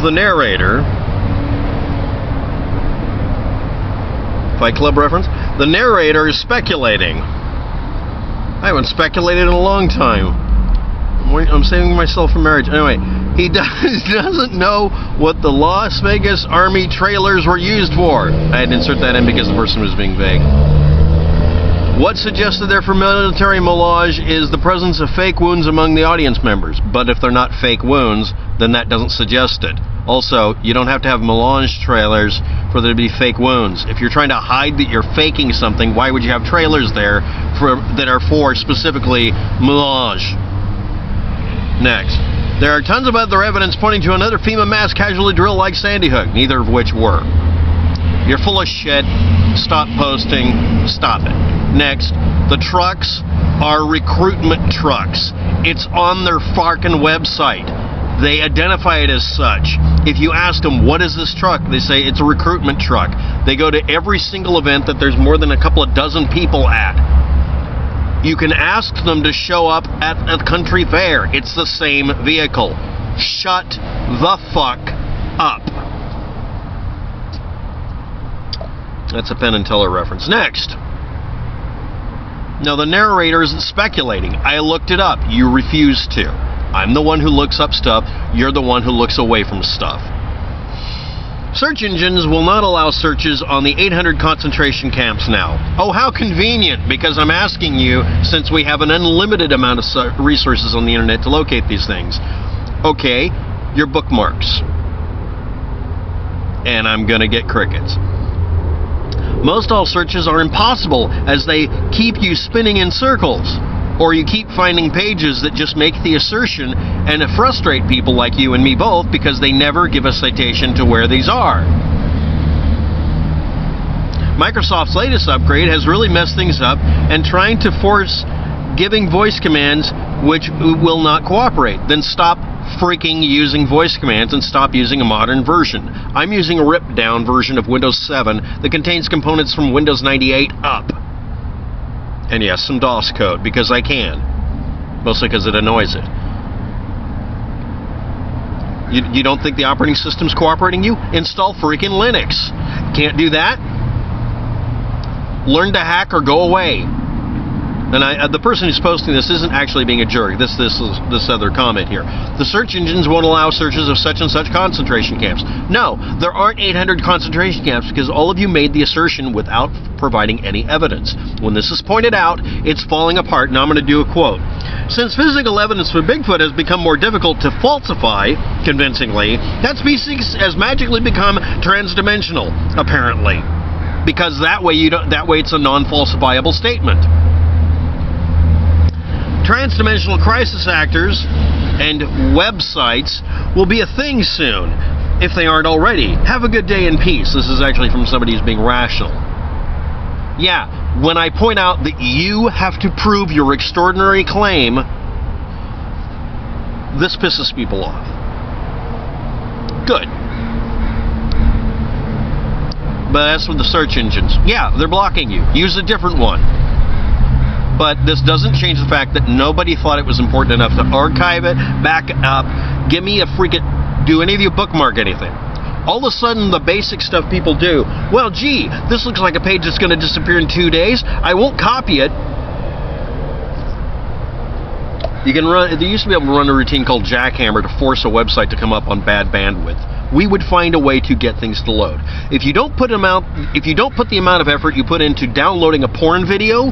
the narrator, Fight Club reference, the narrator is speculating. I haven't speculated in a long time. I'm saving myself for marriage. Anyway, he doesn't know what the Las Vegas Army trailers were used for. I had to insert that in because the person was being vague. What's suggested there for military melange is the presence of fake wounds among the audience members. But if they're not fake wounds, then that doesn't suggest it. Also, you don't have to have melange trailers for there to be fake wounds. If you're trying to hide that you're faking something, why would you have trailers there that are for specifically melange? Next. There are tons of other evidence pointing to another FEMA mass casualty drill like Sandy Hook, neither of which were. You're full of shit. Stop posting. Stop it. Next, the trucks are recruitment trucks. It's on their fucking website. They identify it as such. If you ask them, what is this truck? They say it's a recruitment truck. They go to every single event that there's more than a couple of dozen people at. You can ask them to show up at a country fair. It's the same vehicle. Shut the fuck up. That's a Penn and Teller reference. Next. Now the narrator isn't speculating. I looked it up. You refuse to. I'm the one who looks up stuff. You're the one who looks away from stuff. Search engines will not allow searches on the 800 concentration camps now. Oh, how convenient, because I'm asking you, since we have an unlimited amount of resources on the internet to locate these things. Okay, your bookmarks. And I'm going to get crickets. Most all searches are impossible, as they keep you spinning in circles. Or you keep finding pages that just make the assertion and frustrate people like you and me both because they never give a citation to where these are. Microsoft's latest upgrade has really messed things up and trying to force giving voice commands which will not cooperate. Then stop freaking using voice commands and stop using a modern version. I'm using a ripped down version of Windows 7 that contains components from Windows 98 up. And yes, some DOS code, because I can. Mostly because it annoys it. You don't think the operating system's cooperating you? Install freaking Linux. Can't do that? Learn to hack or go away. And the person who's posting this isn't actually being a jerk. This other comment here. The search engines won't allow searches of such and such concentration camps. No, there aren't 800 concentration camps because all of you made the assertion without providing any evidence. When this is pointed out, it's falling apart. Now I'm going to do a quote. Since physical evidence for Bigfoot has become more difficult to falsify convincingly, that species has magically become transdimensional, apparently, because that way it's a non-falsifiable statement. Transdimensional crisis actors and websites will be a thing soon, if they aren't already. Have a good day in peace. This is actually from somebody who's being rational. Yeah, when I point out that you have to prove your extraordinary claim, this pisses people off. Good. But as for the search engines, yeah, they're blocking you. Use a different one. But this doesn't change the fact that nobody thought it was important enough to archive it, back it up, give me a freaking... Do any of you bookmark anything? All of a sudden, the basic stuff people do, well, gee, this looks like a page that's going to disappear in 2 days. I won't copy it. You can run... They used to be able to run a routine called jackhammer to force a website to come up on bad bandwidth. We would find a way to get things to load. If you don't put the amount of effort you put into downloading a porn video,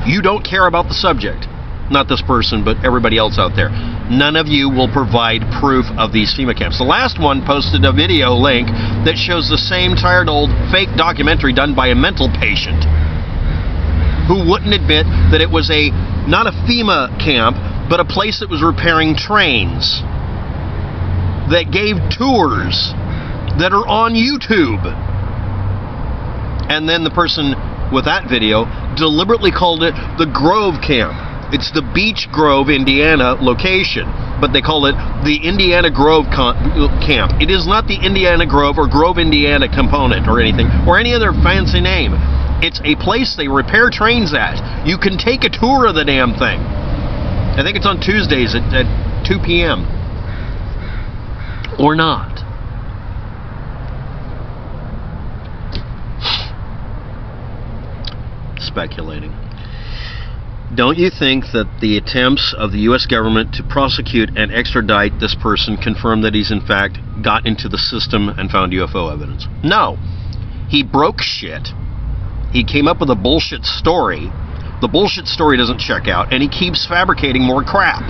you don't care about the subject. Not this person, but everybody else out there. None of you will provide proof of these FEMA camps. The last one posted a video link that shows the same tired old fake documentary done by a mental patient who wouldn't admit that it was not a FEMA camp, but a place that was repairing trains, that gave tours that are on YouTube. And then the person with that video deliberately called it the Grove Camp. It's the Beach Grove, Indiana location, but they call it the Indiana Grove Camp. It is not the Indiana Grove or Grove, Indiana component or anything, or any other fancy name. It's a place they repair trains at. You can take a tour of the damn thing. I think it's on Tuesdays at 2 p.m. Or not. Speculating. Don't you think that the attempts of the U.S. government to prosecute and extradite this person confirm that he's in fact got into the system and found UFO evidence? No. He broke shit. He came up with a bullshit story. The bullshit story doesn't check out, and he keeps fabricating more crap.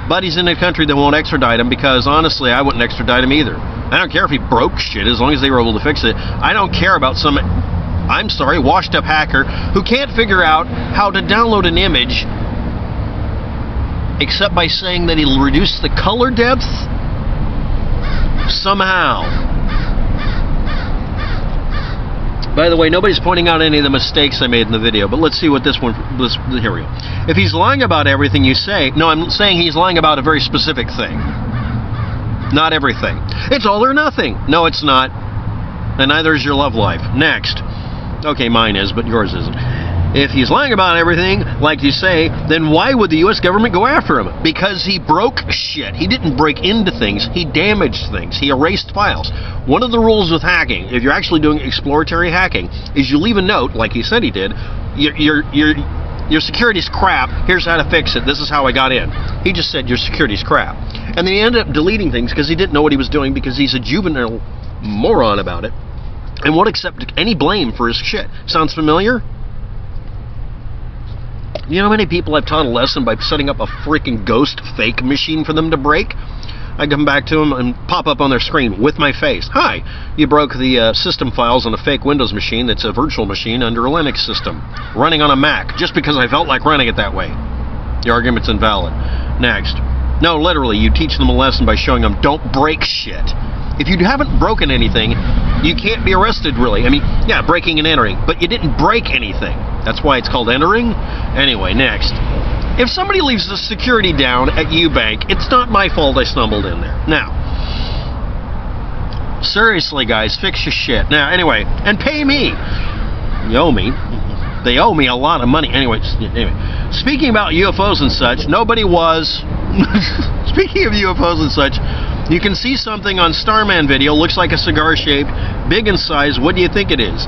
But he's in a country that won't extradite him because, honestly, I wouldn't extradite him either. I don't care if he broke shit as long as they were able to fix it. I don't care about some, I'm sorry, washed-up hacker who can't figure out how to download an image except by saying that he'll reduce the color depth somehow. By the way, nobody's pointing out any of the mistakes I made in the video, but let's see what this one, here we go. If he's lying about everything you say, no, I'm saying he's lying about a very specific thing. Not everything. It's all or nothing. No, it's not. And neither is your love life. Next. Okay, mine is, but yours isn't. If he's lying about everything, like you say, then why would the U.S. government go after him? Because he broke shit. He didn't break into things. He damaged things. He erased files. One of the rules with hacking, if you're actually doing exploratory hacking, is you leave a note, like he said he did. Your security's crap. Here's how to fix it. This is how I got in. He just said your security's crap. And then he ended up deleting things because he didn't know what he was doing because he's a juvenile moron about it and won't accept any blame for his shit. Sounds familiar? You know how many people I've taught a lesson by setting up a freaking ghost fake machine for them to break? I come back to them and pop up on their screen with my face. Hi, you broke the system files on a fake Windows machine that's a virtual machine under a Linux system, running on a Mac, just because I felt like running it that way. The argument's invalid. Next. No, literally, you teach them a lesson by showing them don't break shit. If you haven't broken anything, you can't be arrested, really. I mean, yeah, breaking and entering, but you didn't break anything. That's why it's called entering. Anyway, next. If somebody leaves the security down at Eubank, it's not my fault I stumbled in there. Now, seriously, guys, fix your shit. Now, anyway, and pay me. You owe me. They owe me a lot of money. Anyway, speaking about UFOs and such, nobody was... Speaking of UFOs and such, you can see something on Starman video, looks like a cigar shaped, big in size. What do you think it is?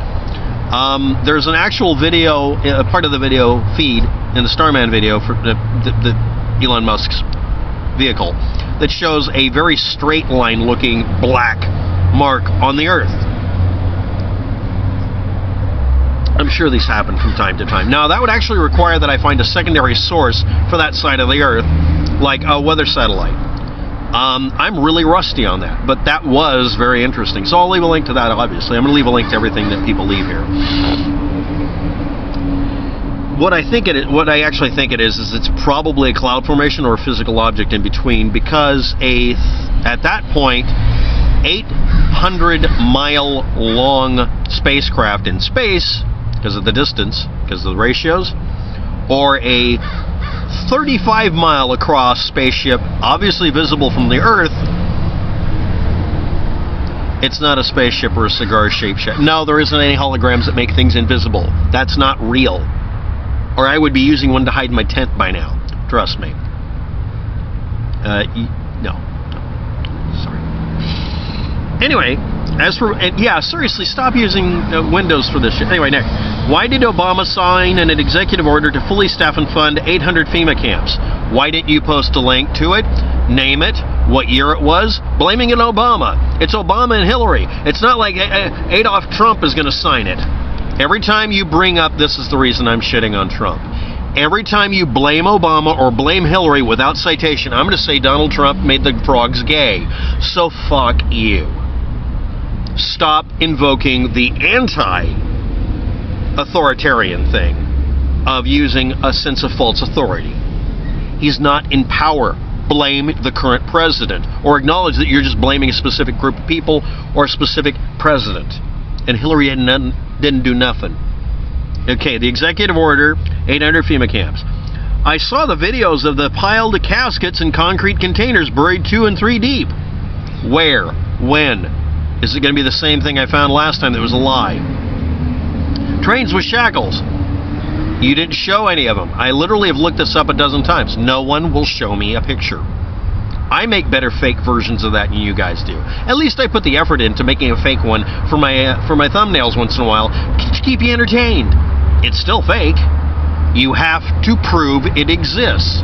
There's an actual video, part of the video feed in the Starman video for the Elon Musk's vehicle that shows a very straight line looking black mark on the Earth. I'm sure these happen from time to time. Now, that would actually require that I find a secondary source for that side of the Earth, like a weather satellite. I'm really rusty on that, but that was very interesting. So I'll leave a link to that, obviously. I'm going to leave a link to everything that people leave here. What I actually think it is it's probably a cloud formation or a physical object in between, because at that point, 800-mile long spacecraft in space, because of the distance, because of the ratios, or a 35-mile across spaceship, obviously visible from the Earth, it's not a spaceship or a cigar-shaped ship. No, there isn't any holograms that make things invisible. That's not real. Or I would be using one to hide my tent by now. Trust me. No. Sorry. Anyway, seriously, stop using Windows for this shit. Anyway, next. Why did Obama sign an executive order to fully staff and fund 800 FEMA camps? Why didn't you post a link to it? Name it, what year it was, blaming it on Obama. It's Obama and Hillary. It's not like Adolf Trump is going to sign it. Every time you bring up, this is the reason I'm shitting on Trump. Every time you blame Obama or blame Hillary without citation, I'm going to say Donald Trump made the frogs gay. So fuck you. Stop invoking the anti-authoritarian thing of using a sense of false authority. He's not in power. Blame the current president, or acknowledge that you're just blaming a specific group of people or a specific president. And Hillary didn't do nothing. Okay, the executive order, 800 FEMA camps. I saw the videos of the piled caskets in concrete containers buried 2 and 3 deep. Where? When? Is it going to be the same thing I found last time that was a lie? Trains with shackles. You didn't show any of them. I literally have looked this up a dozen times. No one will show me a picture. I make better fake versions of that than you guys do. At least I put the effort into making a fake one for my thumbnails once in a while to keep you entertained. It's still fake. You have to prove it exists.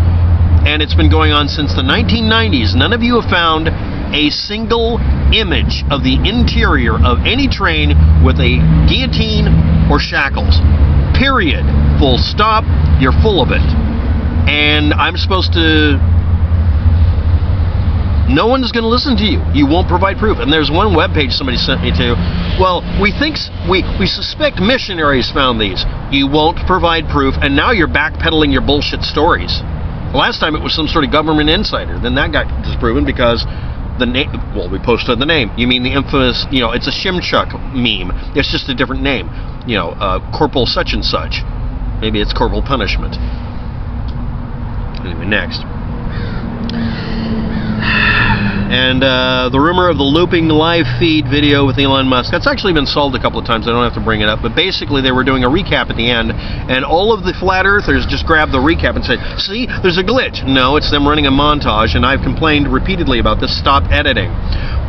And it's been going on since the 1990s. None of you have found a single image of the interior of any train with a guillotine or shackles. Period. Full stop. You're full of it. And I'm supposed to... No one's going to listen to you. You won't provide proof. And there's one webpage somebody sent me to. Well, we suspect missionaries found these. You won't provide proof, and now you're backpedaling your bullshit stories. The last time it was some sort of government insider. Then that got disproven because the name. Well, we posted the name. You mean the infamous? It's a Shimchuk meme. It's just a different name. Corporal such and such. Maybe it's Corporal Punishment. Anyway, next. And the rumor of the looping live feed video with Elon Musk, that's actually been solved a couple of times. I don't have to bring it up. But basically, they were doing a recap at the end, and all of the flat earthers just grabbed the recap and said, see, there's a glitch. No, it's them running a montage, and I've complained repeatedly about this. Stop editing.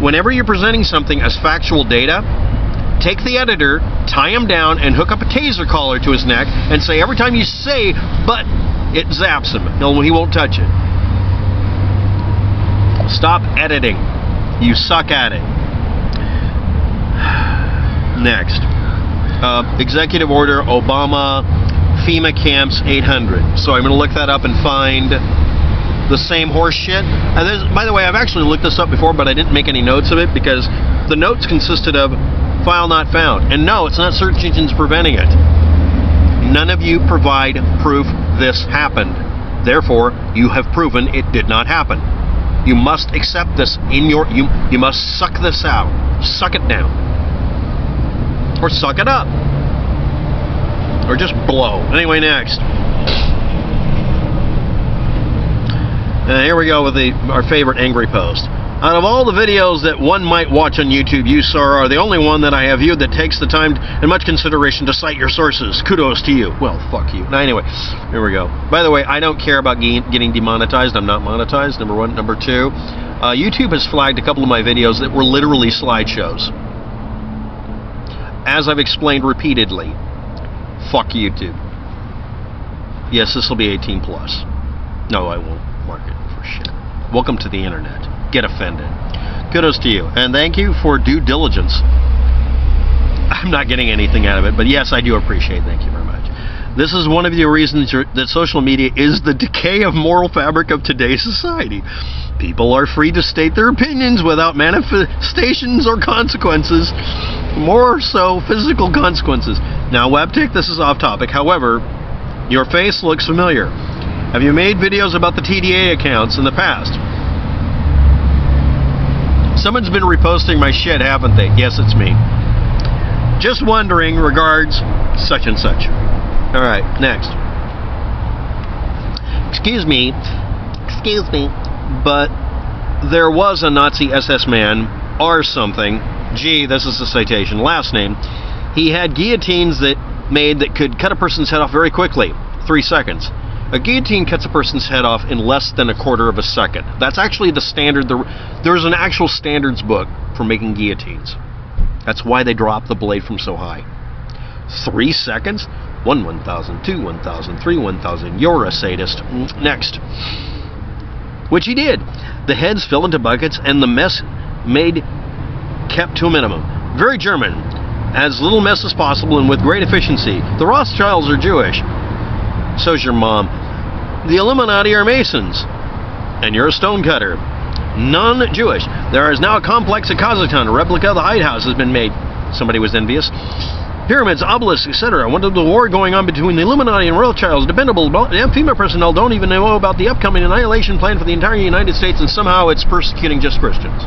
Whenever you're presenting something as factual data, take the editor, tie him down, and hook up a taser collar to his neck, and say, every time you say, but, it zaps him. No, he won't touch it. Stop editing. You suck at it. Next. Executive Order, Obama, FEMA camps 800. So I'm going to look that up and find the same horse shit. And by the way, I've actually looked this up before, but I didn't make any notes of it because the notes consisted of file not found. And no, it's not search engines preventing it. None of you provide proof this happened. Therefore, you have proven it did not happen. You must accept this in your... You must suck this out. Suck it down. Or suck it up. Or just blow. Anyway, next. Here we go with our favorite angry post. Out of all the videos that one might watch on YouTube, you, sir, are the only one that I have viewed that takes the time and much consideration to cite your sources. Kudos to you. Well, fuck you. Now, anyway, here we go. By the way, I don't care about getting demonetized. I'm not monetized, number one. Number two, YouTube has flagged a couple of my videos that were literally slideshows. As I've explained repeatedly, fuck YouTube. Yes, this will be 18 plus. No, I won't mark it for shit. Welcome to the internet. Get offended. Kudos to you. And thank you for due diligence. I'm not getting anything out of it, but yes, I do appreciate it. Thank you very much. This is one of the reasons that social media is the decay of moral fabric of today's society. People are free to state their opinions without manifestations or consequences, more so physical consequences. Now, WAPTEK, this is off topic. However, your face looks familiar. Have you made videos about the TDA accounts in the past? Someone's been reposting my shit, haven't they? Yes, it's me. Just wondering, regards, such and such. Alright, next. Excuse me, but there was a Nazi SS man, or something. Gee, this is the citation. Last name. He had guillotines that could cut a person's head off very quickly. 3 seconds. A guillotine cuts a person's head off in less than a quarter of a second. That's actually the standard. There's an actual standards book for making guillotines. That's why they drop the blade from so high. 3 seconds? 1,000, 2, 1,000, 3, 1,000. You're a sadist. Next. Which he did. The heads fell into buckets and the mess kept to a minimum. Very German. As little mess as possible and with great efficiency. The Rothschilds are Jewish. So's your mom. The Illuminati are Masons. And you're a stonecutter. Non-Jewish. There is now a complex at Kazakhstan. A replica of the Hyde House has been made. Somebody was envious. Pyramids, obelisks, etc. What of the war going on between the Illuminati and Rothschilds? Dependable. FEMA personnel don't even know about the upcoming annihilation plan for the entire United States, and somehow it's persecuting just Christians.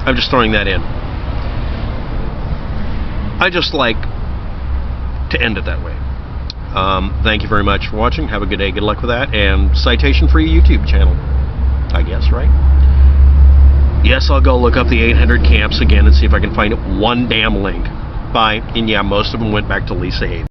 I'm just throwing that in. I just like to end it that way. Thank you very much for watching. Have a good day. Good luck with that. And citation-free YouTube channel. I guess, right? Yes, I'll go look up the 800 camps again and see if I can find one damn link. Bye. And yeah, most of them went back to Lisa Hayes.